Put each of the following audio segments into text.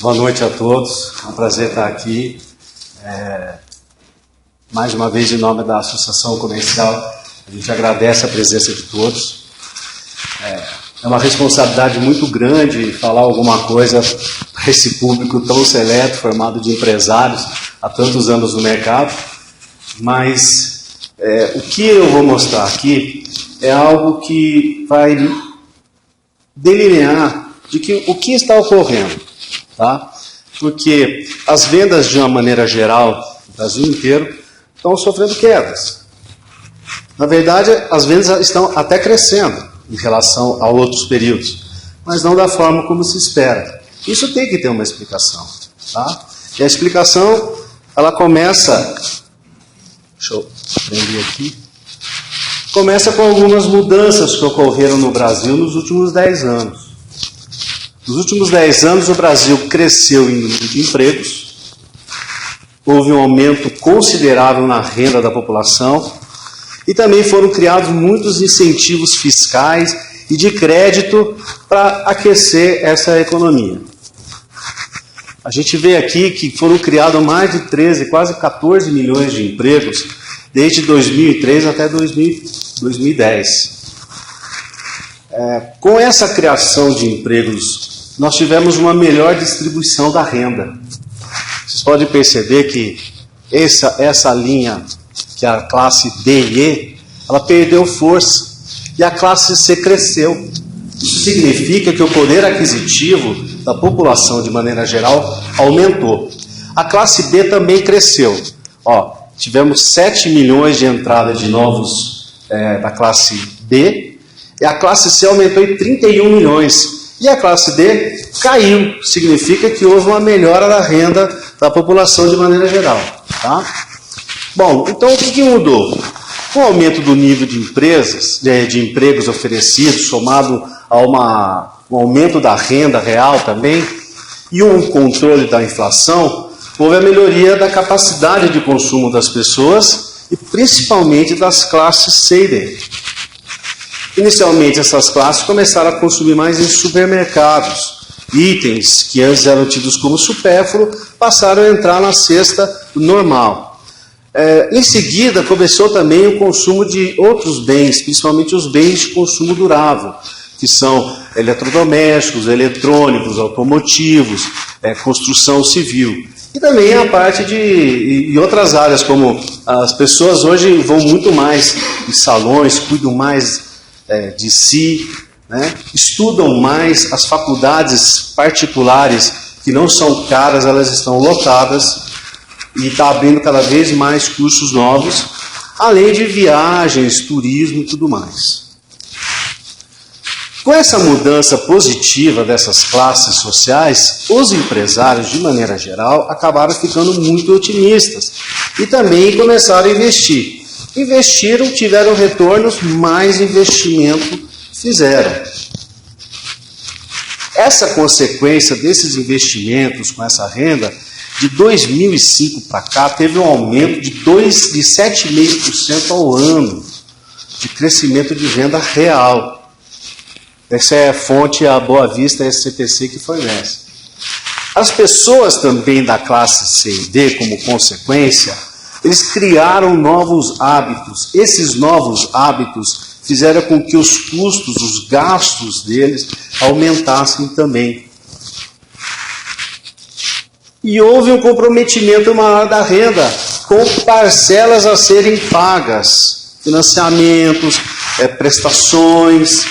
Boa noite a todos, é um prazer estar aqui. Mais uma vez, em nome da Associação Comercial, a gente agradece a presença de todos. É uma responsabilidade muito grande falar alguma coisa para esse público tão seleto, formado de empresários há tantos anos no mercado, mas o que eu vou mostrar aqui é algo que vai delinear o que está ocorrendo, tá? Porque as vendas, de uma maneira geral, no Brasil inteiro, estão sofrendo quedas. Na verdade, as vendas estão até crescendo em relação a outros períodos, mas não da forma como se espera. Isso tem que ter uma explicação, tá? E a explicação, ela começa... Deixa eu prender aqui. Começa com algumas mudanças que ocorreram no Brasil nos últimos 10 anos. Nos últimos 10 anos, o Brasil cresceu em número de empregos, houve um aumento considerável na renda da população e também foram criados muitos incentivos fiscais e de crédito para aquecer essa economia. A gente vê aqui que foram criados mais de 13, quase 14 milhões de empregos desde 2003 até 2010. Com essa criação de empregos, nós tivemos uma melhor distribuição da renda. Vocês podem perceber que essa linha, que é a classe D e E, ela perdeu força e a classe C cresceu. Isso significa que o poder aquisitivo da população, de maneira geral, aumentou. A classe B também cresceu. Tivemos 7 milhões de entrada de novos da classe B, e a classe C aumentou em 31 milhões. E a classe D caiu. Significa que houve uma melhora da renda da população de maneira geral. Tá? Bom, então o que mudou? Com o aumento do nível de empregos oferecidos, somado a um aumento da renda real também, e um controle da inflação, houve a melhoria da capacidade de consumo das pessoas e principalmente das classes C e D. Inicialmente, essas classes começaram a consumir mais em supermercados. Itens que antes eram tidos como supérfluo passaram a entrar na cesta normal. Em seguida, começou também o consumo de outros bens, principalmente os bens de consumo durável, que são eletrodomésticos, eletrônicos, automotivos, construção civil. E também a parte de outras áreas, como as pessoas hoje vão muito mais em salões, cuidam mais de si, né? Estudam mais, as faculdades particulares, que não são caras, elas estão lotadas, e está abrindo cada vez mais cursos novos, além de viagens, turismo e tudo mais. Com essa mudança positiva dessas classes sociais, os empresários, de maneira geral, acabaram ficando muito otimistas e também começaram a investir. Investiram, tiveram retornos, mais investimento fizeram. Essa consequência desses investimentos com essa renda, de 2005 para cá, teve um aumento de 7,5% ao ano de crescimento de renda real. Essa é a fonte, a Boa Vista SCPC, que fornece. As pessoas também da classe C e D, como consequência, eles criaram novos hábitos. Esses novos hábitos fizeram com que os custos, os gastos deles aumentassem também. E houve um comprometimento maior da renda, com parcelas a serem pagas, financiamentos, prestações.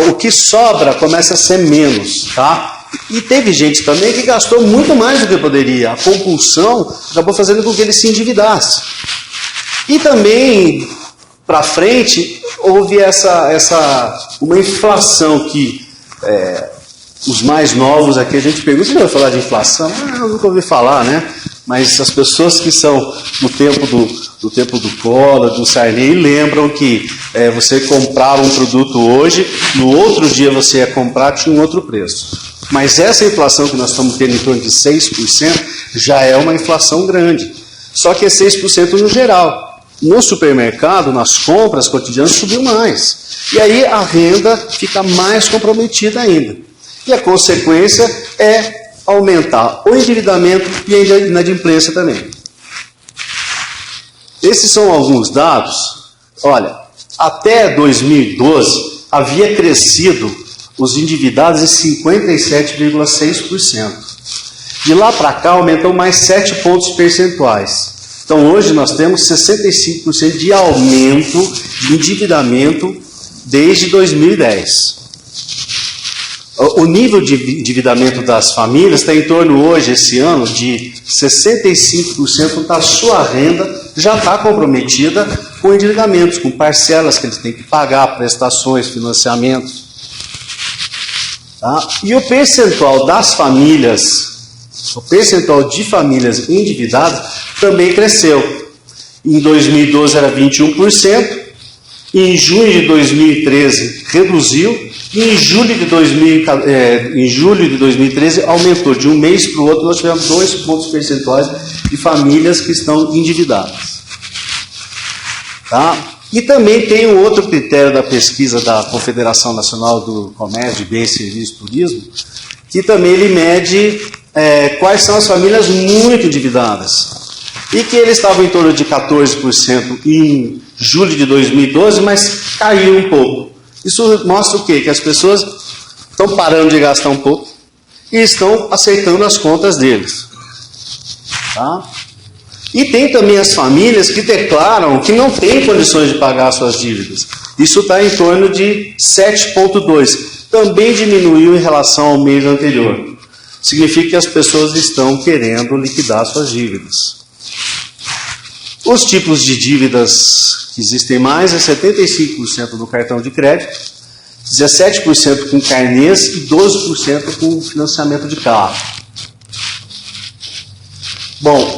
O que sobra começa a ser menos, tá? E teve gente também que gastou muito mais do que poderia. A compulsão acabou fazendo com que ele se endividasse. E também, para frente, houve uma inflação que os mais novos aqui, a gente pergunta, você vai falar de inflação? Eu nunca ouvi falar, né? Mas as pessoas que são do tempo do Collor, do Sarney, lembram que você comprava um produto hoje, no outro dia você ia comprar, tinha um outro preço. Mas essa inflação que nós estamos tendo em torno de 6% já é uma inflação grande. Só que é 6% no geral. No supermercado, nas compras cotidianas, subiu mais. E aí a renda fica mais comprometida ainda. E a consequência é aumentar o endividamento e a inadimplência também. Esses são alguns dados. Olha, até 2012 havia crescido os endividados em 57,6%. De lá para cá aumentou mais 7 pontos percentuais. Então hoje nós temos 65% de aumento de endividamento desde 2010. O nível de endividamento das famílias está em torno hoje, esse ano, de 65% da sua renda já está comprometida com endividamentos, com parcelas que eles têm que pagar, prestações, financiamentos. Tá? E o percentual das famílias, o percentual de famílias endividadas também cresceu. Em 2012 era 21%, em junho de 2013 reduziu, e em julho de 2013 aumentou. De um mês para o outro nós tivemos 2 pontos percentuais de famílias que estão endividadas. Tá? E também tem um outro critério da pesquisa da Confederação Nacional do Comércio, de Bens, Serviços e Turismo, que também ele mede quais são as famílias muito endividadas. E que eles estavam em torno de 14% em julho de 2012, mas caiu um pouco. Isso mostra o quê? Que as pessoas estão parando de gastar um pouco e estão aceitando as contas deles. Tá? E tem também as famílias que declaram que não têm condições de pagar suas dívidas. Isso está em torno de 7,2%. Também diminuiu em relação ao mês anterior. Significa que as pessoas estão querendo liquidar suas dívidas. Os tipos de dívidas que existem mais é 75% no cartão de crédito, 17% com carnês e 12% com financiamento de carro. Bom,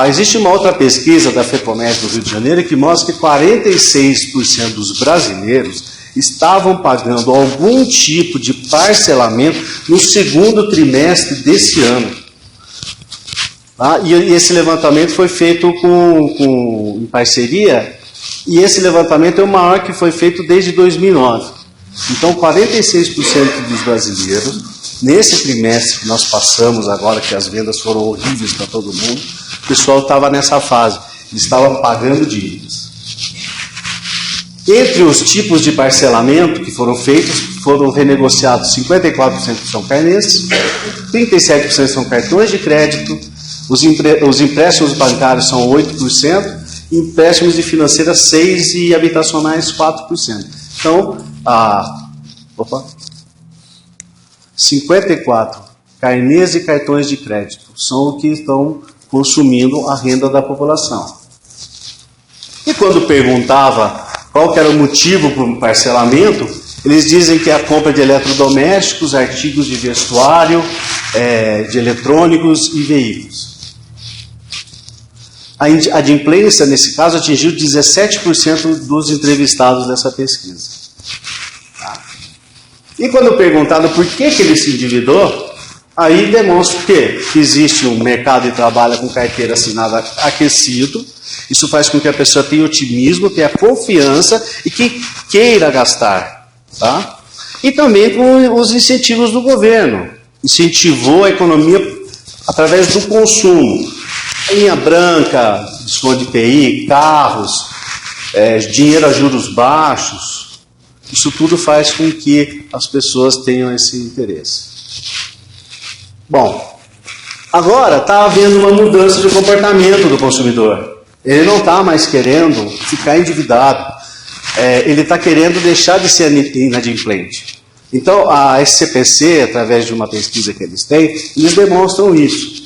existe uma outra pesquisa da FEComércio do Rio de Janeiro que mostra que 46% dos brasileiros estavam pagando algum tipo de parcelamento no segundo trimestre desse ano. Tá? E esse levantamento foi feito em parceria, e esse levantamento é o maior que foi feito desde 2009. Então, 46% dos brasileiros, nesse trimestre que nós passamos agora, que as vendas foram horríveis para todo mundo, o pessoal estava nessa fase, eles estavam pagando dívidas. Entre os tipos de parcelamento que foram feitos, foram renegociados 54% são carnês, 37% são cartões de crédito, os empréstimos bancários são 8%, empréstimos de financeiras 6% e habitacionais 4%. Então, 54 carnês e cartões de crédito são o que estão consumindo a renda da população. E quando perguntava qual que era o motivo para o parcelamento, eles dizem que é a compra de eletrodomésticos, artigos de vestuário, de eletrônicos e veículos. A adimplência, nesse caso, atingiu 17% dos entrevistados dessa pesquisa. E quando perguntado por que ele se endividou, aí demonstra o quê? Que existe um mercado de trabalho com carteira assinada aquecido. Isso faz com que a pessoa tenha otimismo, tenha confiança e que queira gastar. Tá? E também com os incentivos do governo. Incentivou a economia através do consumo. Linha branca, desconto de IPI, carros, dinheiro a juros baixos. Isso tudo faz com que as pessoas tenham esse interesse. Bom, agora está havendo uma mudança de comportamento do consumidor. Ele não está mais querendo ficar endividado. Ele está querendo deixar de ser inadimplente. Então, a SCPC, através de uma pesquisa que eles têm, eles demonstram isso.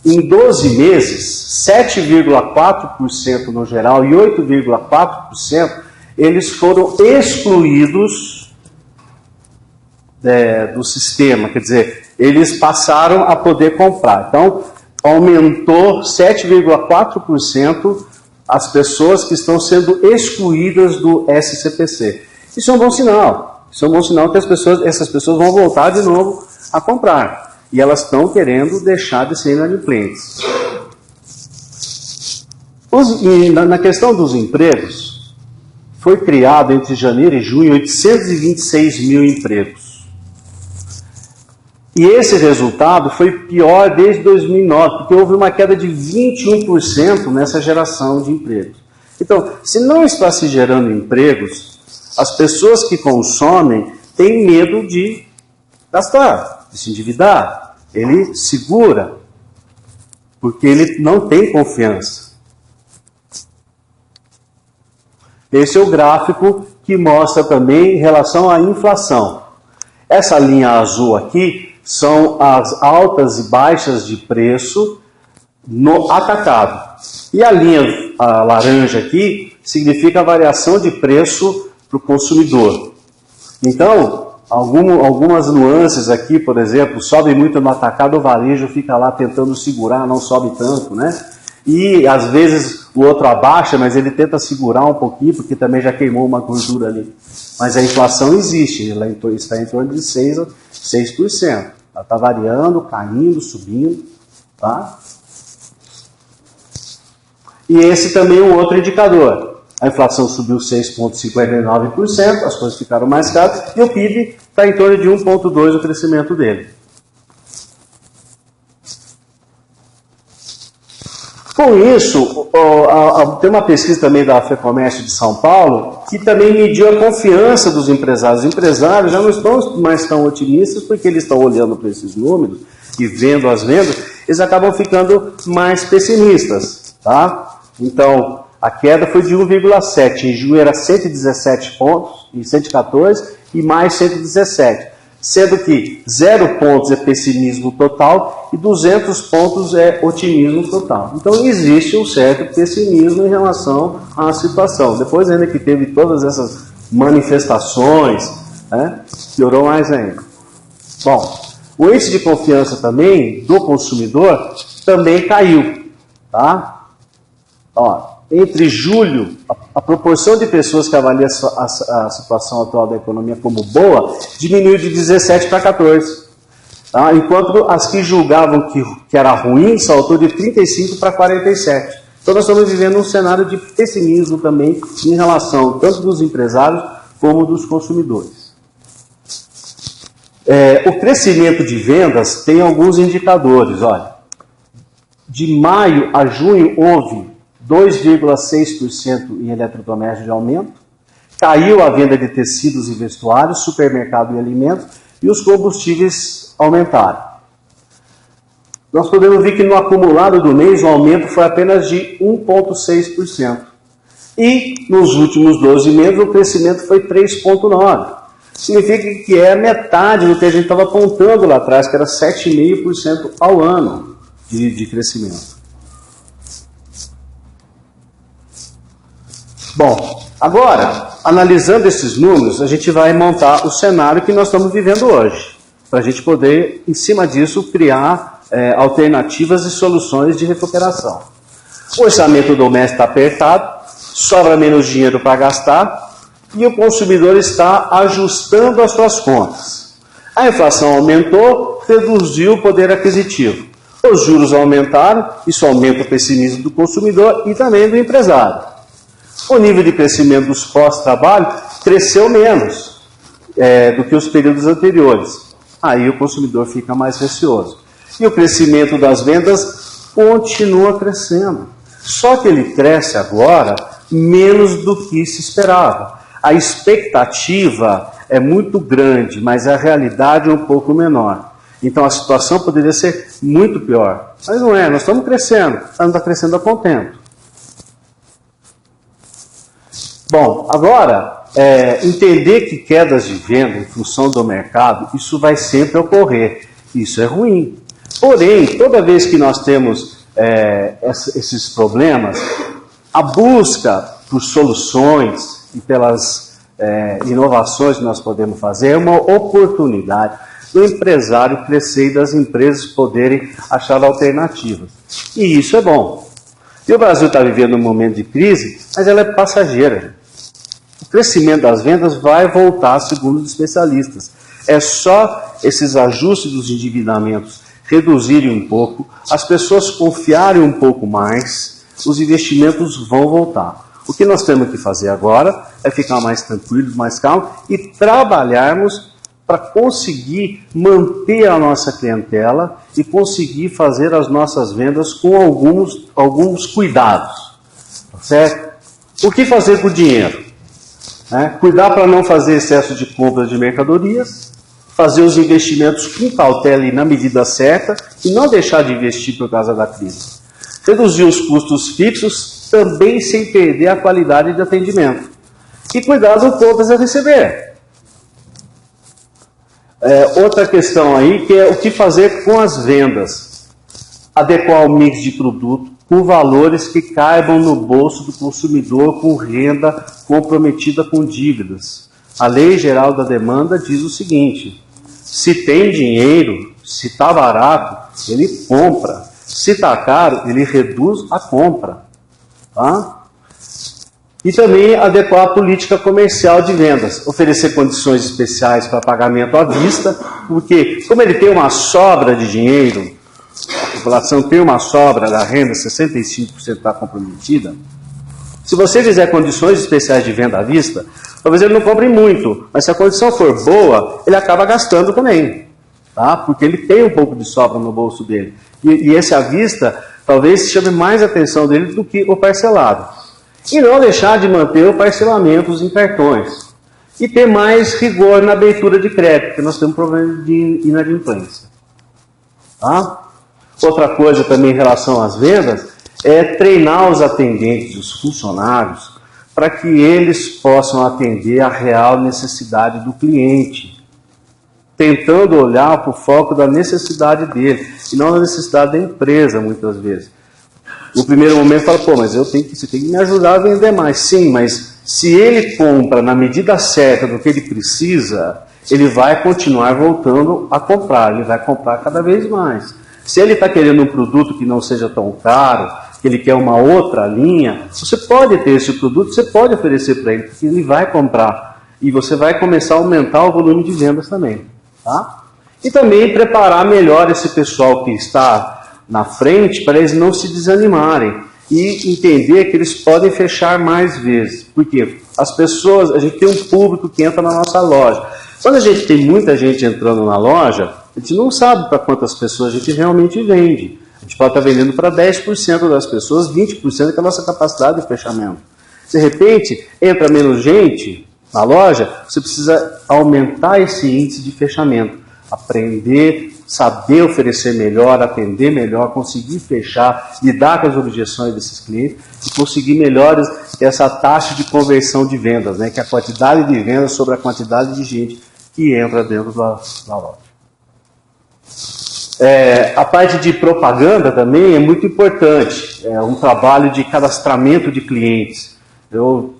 Em 12 meses, 7,4% no geral e 8,4% eles foram excluídos do sistema, quer dizer, eles passaram a poder comprar. Então, aumentou 7,4% as pessoas que estão sendo excluídas do SCPC. Isso é um bom sinal. Isso é um bom sinal que essas pessoas vão voltar de novo a comprar. E elas estão querendo deixar de ser inadimplentes. Na questão dos empregos, foi criado entre janeiro e junho 826 mil empregos. E esse resultado foi pior desde 2009, porque houve uma queda de 21% nessa geração de empregos. Então, se não está se gerando empregos, as pessoas que consomem têm medo de gastar, de se endividar. Ele segura, porque ele não tem confiança. Esse é o gráfico que mostra também em relação à inflação. Essa linha azul aqui são as altas e baixas de preço no atacado. E a linha laranja aqui significa a variação de preço para o consumidor. Então, algumas nuances aqui, por exemplo, sobe muito no atacado, o varejo fica lá tentando segurar, não sobe tanto, né? E às vezes o outro abaixa, mas ele tenta segurar um pouquinho, porque também já queimou uma gordura ali. Mas a inflação existe, ela está em torno de 6%. Ela está variando, caindo, subindo, tá? E esse também é um outro indicador. A inflação subiu 6,59%, as coisas ficaram mais caras, e o PIB está em torno de 1,2% o crescimento dele. Com isso, tem uma pesquisa também da FEComércio de São Paulo, que também mediu a confiança dos empresários. Os empresários já não estão mais tão otimistas, porque eles estão olhando para esses números e vendo as vendas, eles acabam ficando mais pessimistas, tá? Então, a queda foi de 1,7, em junho era 117 pontos, em 114, e mais 117. Sendo que 0 pontos é pessimismo total e 200 pontos é otimismo total. Então existe um certo pessimismo em relação à situação. Depois ainda que teve todas essas manifestações, né, piorou mais ainda. Bom, o índice de confiança também do consumidor também caiu, tá? Ó, entre julho, a proporção de pessoas que avaliam a situação atual da economia como boa diminuiu de 17 para 14. Tá? Enquanto as que julgavam que era ruim saltou de 35 para 47. Então nós estamos vivendo um cenário de pessimismo também em relação tanto dos empresários como dos consumidores. O crescimento de vendas tem alguns indicadores. Olha, de maio a junho houve 2,6% em eletrodomésticos de aumento, caiu a venda de tecidos e vestuários, supermercado e alimentos, e os combustíveis aumentaram. Nós podemos ver que no acumulado do mês o aumento foi apenas de 1,6%. E nos últimos 12 meses o crescimento foi 3,9%. Significa que é metade do que a gente estava apontando lá atrás, que era 7,5% ao ano de crescimento. Bom, agora, analisando esses números, a gente vai montar o cenário que nós estamos vivendo hoje, para a gente poder, em cima disso, criar alternativas e soluções de recuperação. O orçamento doméstico está apertado, sobra menos dinheiro para gastar e o consumidor está ajustando as suas contas. A inflação aumentou, reduziu o poder aquisitivo. Os juros aumentaram, isso aumenta o pessimismo do consumidor e também do empresário. O nível de crescimento dos pós-trabalho cresceu menos do que os períodos anteriores. Aí o consumidor fica mais receoso. E o crescimento das vendas continua crescendo. Só que ele cresce agora menos do que se esperava. A expectativa é muito grande, mas a realidade é um pouco menor. Então a situação poderia ser muito pior. Mas não é, nós estamos crescendo, estamos crescendo a contento. Bom, agora, entender que quedas de venda em função do mercado, isso vai sempre ocorrer. Isso é ruim. Porém, toda vez que nós temos esses problemas, a busca por soluções e pelas inovações que nós podemos fazer é uma oportunidade do empresário crescer e das empresas poderem achar alternativas. E isso é bom. E o Brasil está vivendo um momento de crise, mas ela é passageira. O crescimento das vendas vai voltar, segundo os especialistas. É só esses ajustes dos endividamentos reduzirem um pouco, as pessoas confiarem um pouco mais, os investimentos vão voltar. O que nós temos que fazer agora é ficar mais tranquilos, mais calmos e trabalharmos para conseguir manter a nossa clientela e conseguir fazer as nossas vendas com alguns cuidados, certo? O que fazer com o dinheiro? Cuidar para não fazer excesso de compras de mercadorias, fazer os investimentos com cautela e na medida certa e não deixar de investir por causa da crise. Reduzir os custos fixos também sem perder a qualidade de atendimento. E cuidar das contas a receber. Outra questão aí, que é o que fazer com as vendas. Adequar o mix de produto com valores que caibam no bolso do consumidor com renda comprometida com dívidas. A Lei Geral da Demanda diz o seguinte: se tem dinheiro, se está barato, ele compra. Se está caro, ele reduz a compra. Tá? E também adequar a política comercial de vendas, oferecer condições especiais para pagamento à vista, porque como ele tem uma sobra de dinheiro, a população tem uma sobra da renda, 65% está comprometida, se você fizer condições especiais de venda à vista, talvez ele não compre muito, mas se a condição for boa, ele acaba gastando também, tá? Porque ele tem um pouco de sobra no bolso dele. E esse à vista talvez chame mais a atenção dele do que o parcelado. E não deixar de manter o parcelamento em cartões. E ter mais rigor na abertura de crédito, porque nós temos problema de inadimplência. Tá? Outra coisa também em relação às vendas é treinar os atendentes, os funcionários, para que eles possam atender a real necessidade do cliente, tentando olhar para o foco da necessidade dele, e não da necessidade da empresa, muitas vezes. No primeiro momento fala, pô, mas você tem que me ajudar a vender mais. Sim, mas se ele compra na medida certa do que ele precisa, ele vai continuar voltando a comprar, ele vai comprar cada vez mais. Se ele está querendo um produto que não seja tão caro, que ele quer uma outra linha, você pode ter esse produto, você pode oferecer para ele, porque ele vai comprar. E você vai começar a aumentar o volume de vendas também. Tá? E também preparar melhor esse pessoal que está na frente, para eles não se desanimarem e entender que eles podem fechar mais vezes. Porque as pessoas, a gente tem um público que entra na nossa loja. Quando a gente tem muita gente entrando na loja, a gente não sabe para quantas pessoas a gente realmente vende. A gente pode estar vendendo para 10% das pessoas, 20% que é a nossa capacidade de fechamento. De repente, entra menos gente na loja, você precisa aumentar esse índice de fechamento. Aprender, saber oferecer melhor, atender melhor, conseguir fechar, lidar com as objeções desses clientes e conseguir melhores essa taxa de conversão de vendas, né, que é a quantidade de vendas sobre a quantidade de gente que entra dentro da loja. A parte de propaganda também é muito importante, é um trabalho de cadastramento de clientes. Eu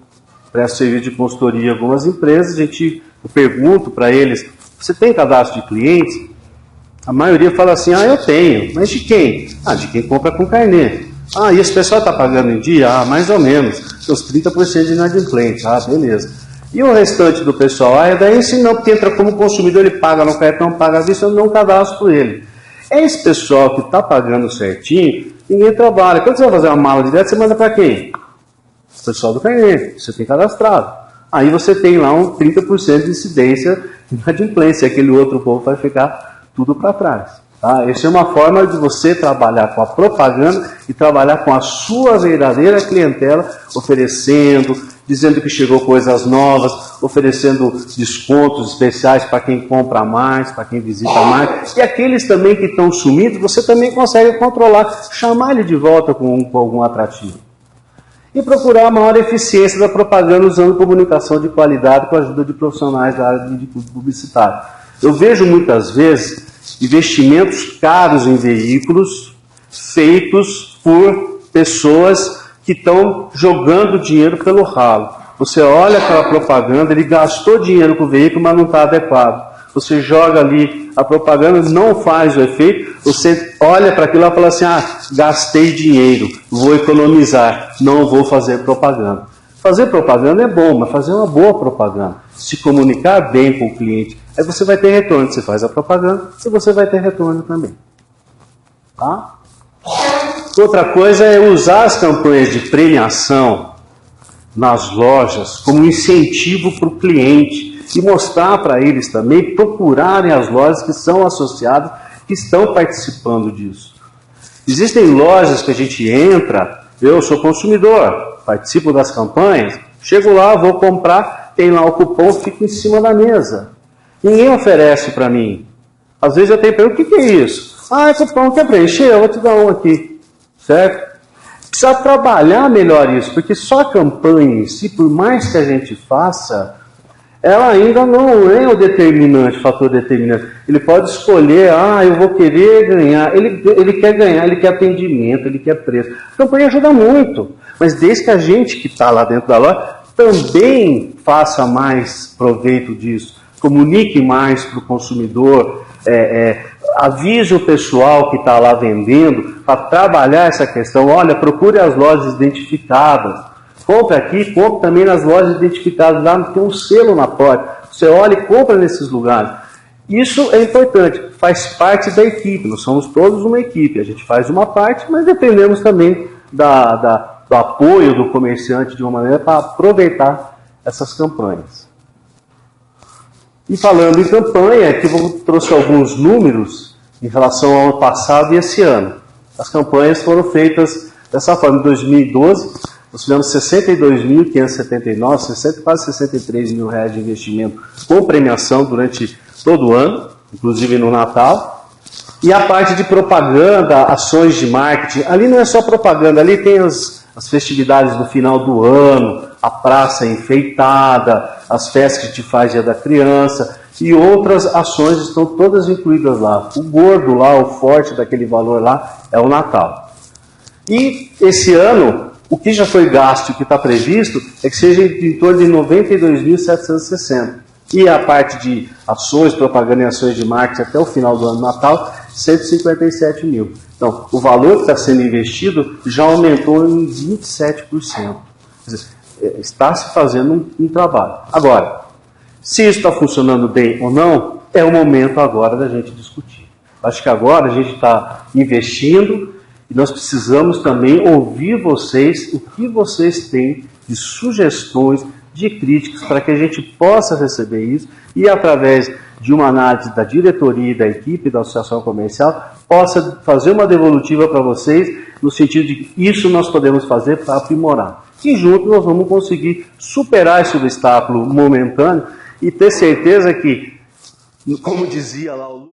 presto serviço de consultoria em algumas empresas, eu pergunto para eles, você tem cadastro de clientes? A maioria fala assim, eu tenho, mas de quem? De quem compra com carnê. E esse pessoal está pagando em dia? Mais ou menos, uns 30% de inadimplente, beleza. E o restante do pessoal, daí se não, porque entra como consumidor, ele paga no cartão, paga à vista, eu não cadastro ele. Esse pessoal que está pagando certinho, ninguém trabalha. Quando você vai fazer uma mala de débito, você manda para quem? O pessoal do carnê, você tem cadastrado. Aí você tem lá um 30% de incidência de inadimplência, aquele outro povo vai ficar tudo para trás. Tá? Essa é uma forma de você trabalhar com a propaganda e trabalhar com a sua verdadeira clientela, oferecendo, dizendo que chegou coisas novas, oferecendo descontos especiais para quem compra mais, para quem visita mais. E aqueles também que estão sumidos, você também consegue controlar, chamar ele de volta com algum atrativo. E procurar a maior eficiência da propaganda usando comunicação de qualidade com a ajuda de profissionais da área de publicitário. Eu vejo muitas vezes investimentos caros em veículos feitos por pessoas que estão jogando dinheiro pelo ralo. Você olha aquela propaganda, ele gastou dinheiro com o veículo, mas não está adequado. Você joga ali a propaganda, não faz o efeito, você olha para aquilo e fala assim, gastei dinheiro, vou economizar, não vou fazer propaganda. Fazer propaganda é bom, mas fazer uma boa propaganda, se comunicar bem com o cliente, aí você vai ter retorno. Você faz a propaganda e você vai ter retorno também. Tá? Outra coisa é usar as campanhas de premiação nas lojas como incentivo para o cliente e mostrar para eles também procurarem as lojas que são associadas, que estão participando disso. Existem lojas que a gente entra, eu sou consumidor, participo das campanhas, chego lá, vou comprar, tem lá o cupom, fica em cima da mesa. Ninguém oferece para mim. Às vezes eu tenho pergunta, o que é isso? Ah, é cupom, quer preencher? Eu vou te dar um aqui, certo? Precisa trabalhar melhor isso, porque só a campanha em si, por mais que a gente faça, ela ainda não é o determinante, o fator determinante. Ele pode escolher, eu vou querer ganhar. Ele quer ganhar, ele quer atendimento, ele quer preço. A campanha ajuda muito, mas desde que a gente que está lá dentro da loja também faça mais proveito disso, comunique mais para o consumidor, avise o pessoal que está lá vendendo para trabalhar essa questão. Olha, procure as lojas identificadas. Compre aqui, compre também nas lojas identificadas. Lá tem um selo na porta. Você olha e compra nesses lugares. Isso é importante, faz parte da equipe. Nós somos todos uma equipe. A gente faz uma parte, mas dependemos também do apoio do comerciante de uma maneira para aproveitar essas campanhas. E falando em campanha, aqui eu trouxe alguns números em relação ao ano passado e esse ano. As campanhas foram feitas dessa forma. Em 2012, nós fizemos 62.579, quase 63 mil reais de investimento com premiação durante todo o ano, inclusive no Natal. E a parte de propaganda, ações de marketing, ali não é só propaganda, ali tem as festividades do final do ano, a praça enfeitada, as festas que a gente faz Dia da Criança e outras ações estão todas incluídas lá. O gordo lá, o forte daquele valor lá é o Natal. E esse ano, o que já foi gasto e o que está previsto é que seja em torno de 92.760. E a parte de ações, propaganda e ações de marketing até o final do ano Natal, 157 mil. Então, o valor que está sendo investido já aumentou em 27%. Quer dizer, está se fazendo um trabalho. Agora, se isso está funcionando bem ou não, é o momento agora da gente discutir. Acho que agora a gente está investindo e nós precisamos também ouvir vocês, o que vocês têm de sugestões, de críticas, para que a gente possa receber isso e, através de uma análise da diretoria e da equipe da Associação Comercial, possa fazer uma devolutiva para vocês, no sentido de que isso nós podemos fazer para aprimorar. E juntos nós vamos conseguir superar esse obstáculo momentâneo e ter certeza que, como dizia lá o